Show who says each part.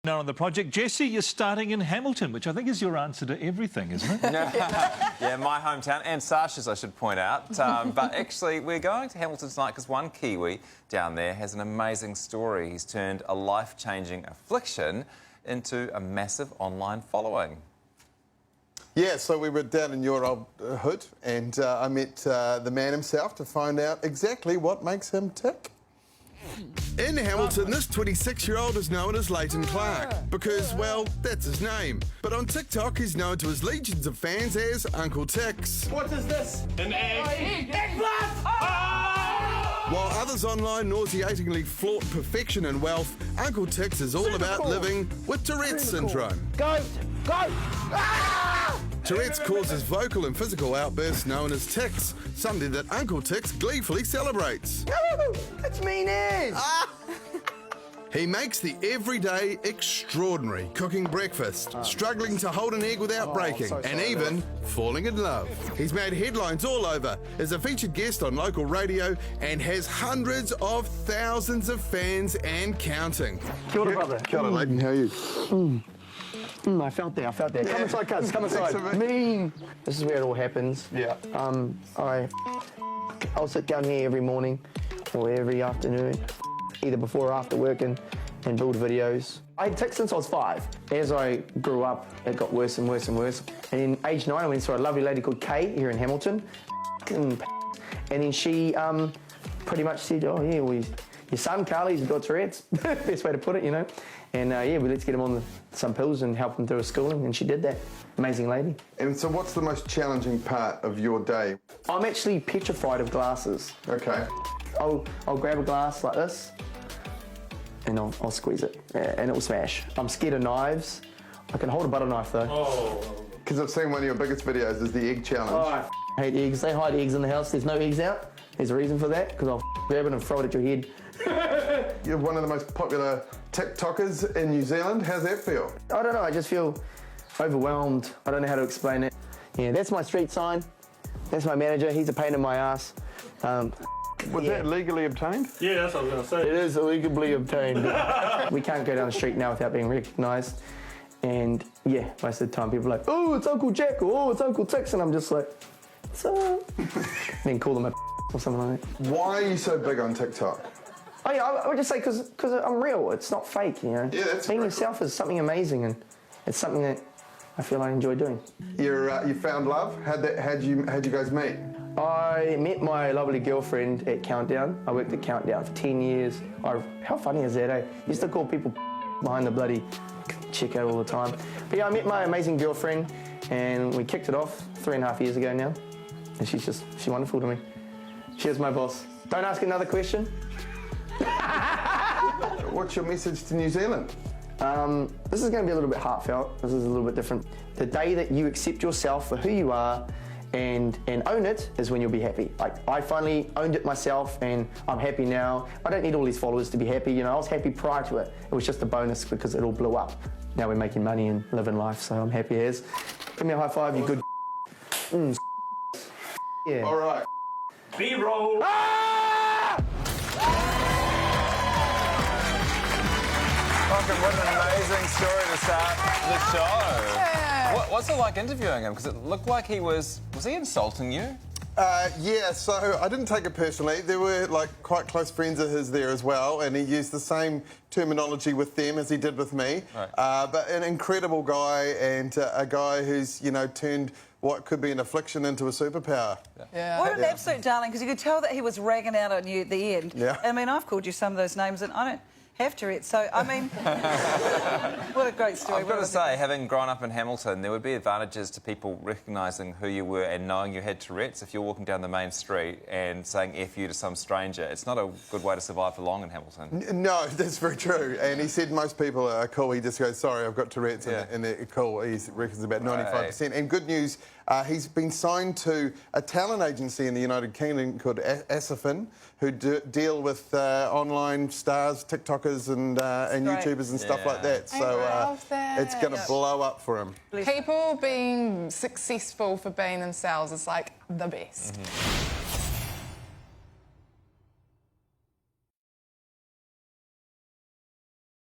Speaker 1: Now on the project, Jesse, you're starting in Hamilton, which I think is your answer to everything, isn't it?
Speaker 2: Yeah, my hometown, and Sasha's, I should point out. But actually, we're going to Hamilton tonight because one Kiwi down there has an amazing story. He's turned a life-changing affliction into a massive online following.
Speaker 3: Yeah, so we were down in your old hood, and I met the man himself to find out exactly what makes him tick. In Hamilton, this 26-year-old is known as Leighton Clark because, well, that's his name. But on TikTok, he's known to his legions of fans as Uncle Tics.
Speaker 4: What is this? An egg. Eggplant!
Speaker 3: While others online nauseatingly flaunt perfection and wealth, Uncle Tics is all about living with Tourette's syndrome.
Speaker 4: Goat! Goat!
Speaker 3: Tourette's causes vocal and physical outbursts known as tics, something that Uncle Tics gleefully celebrates.
Speaker 4: That's mean as!
Speaker 3: He makes the everyday extraordinary, cooking breakfast, struggling to hold an egg without breaking, and even falling in love. He's made headlines all over, is a featured guest on local radio, and has hundreds of thousands of fans and counting.
Speaker 4: Kia ora, brother.
Speaker 3: Kia ora, Leighton, how are you?
Speaker 4: I felt that. Come inside, cuz. Come inside. Mean. This is where it all happens.
Speaker 3: Yeah.
Speaker 4: I'll sit down here every morning or every afternoon, either before or after work, and build videos. I had tics since I was 5. As I grew up, it got worse and worse and worse. And in age 9, I went to a lovely lady called Kay here in Hamilton. And then she pretty much said, oh, yeah, well, your son, Carly's got Tourette's. Best way to put it, you know. And yeah, let's get him on some pills and help him through his schooling, and she did that. Amazing lady.
Speaker 3: And so what's the most challenging part of your day?
Speaker 4: I'm actually petrified of glasses.
Speaker 3: Okay.
Speaker 4: I'll grab a glass like this, and I'll squeeze it, and it will smash. I'm scared of knives. I can hold a butter knife though.
Speaker 3: Because I've seen one of your biggest videos is the egg challenge.
Speaker 4: Oh, I hate eggs. They hide eggs in the house. There's no eggs out. There's a reason for that, because I'll grab it and throw it at your head.
Speaker 3: You're one of the most popular TikTokers in New Zealand. How's that feel?
Speaker 4: I don't know, I just feel overwhelmed. I don't know how to explain it. Yeah, that's my street sign. That's my manager. He's a pain in my ass.
Speaker 3: Was that legally obtained?
Speaker 5: Yeah, that's what I was going to say.
Speaker 4: It is illegally obtained. We can't go down the street now without being recognised. And yeah, most of the time people are like, oh, it's Uncle Jack, or oh, it's Uncle Tics, and I'm just like, what's up? Then call them a or something like that.
Speaker 3: Why are you so big on TikTok?
Speaker 4: Oh yeah, I would just say because I'm real. It's not fake, you know.
Speaker 3: Yeah, that's
Speaker 4: being
Speaker 3: right.
Speaker 4: yourself is something amazing, and it's something that I feel I enjoy doing.
Speaker 3: You found love. How'd you guys meet?
Speaker 4: I met my lovely girlfriend at Countdown. I worked at Countdown for 10 years. How funny is that, eh? Used to call people behind the bloody checkout all the time. But yeah, I met my amazing girlfriend, and we kicked it off 3.5 years ago now. And she's wonderful to me. She is my boss. Don't ask another question.
Speaker 3: What's your message to New Zealand?
Speaker 4: This is going to be a little bit heartfelt. This is a little bit different. The day that you accept yourself for who you are and own it is when you'll be happy. Like, I finally owned it myself, and I'm happy now. I don't need all these followers to be happy. You know, I was happy prior to it. It was just a bonus because it all blew up. Now we're making money and living life, so I'm happy as. Give me a high five, you good. Yeah.
Speaker 3: All right.
Speaker 5: B-roll.
Speaker 2: Welcome, what an amazing story to start the show.
Speaker 6: Yeah.
Speaker 2: What's it like interviewing him? Because it looked like he was he insulting you?
Speaker 3: Yeah, so I didn't take it personally. There were like quite close friends of his there as well, and he used the same terminology with them as he did with me.
Speaker 2: Right.
Speaker 3: But an incredible guy, and a guy who's, you know, turned what could be an affliction into a superpower.
Speaker 6: Yeah.
Speaker 7: What an absolute darling, because you could tell that he was ragging out on you at the end.
Speaker 3: Yeah.
Speaker 7: I mean, I've called you some of those names, and I don't have Tourette's, so, I mean, what a great story.
Speaker 2: I've got to say, having grown up in Hamilton, there would be advantages to people recognising who you were and knowing you had Tourette's. If you're walking down the main street and saying F you to some stranger, it's not a good way to survive for long in Hamilton.
Speaker 3: No, that's very true. And he said most people are cool. He just goes, sorry, I've got Tourette's,
Speaker 2: Yeah.
Speaker 3: and they're cool. He reckons about 95%. And good news, he's been signed to a talent agency in the United Kingdom called Asafin, who deal with online stars, TikTokers and YouTubers and stuff like that.
Speaker 6: I
Speaker 3: So
Speaker 6: love that.
Speaker 3: it's going to blow up for him.
Speaker 6: People being successful for being themselves is like the best.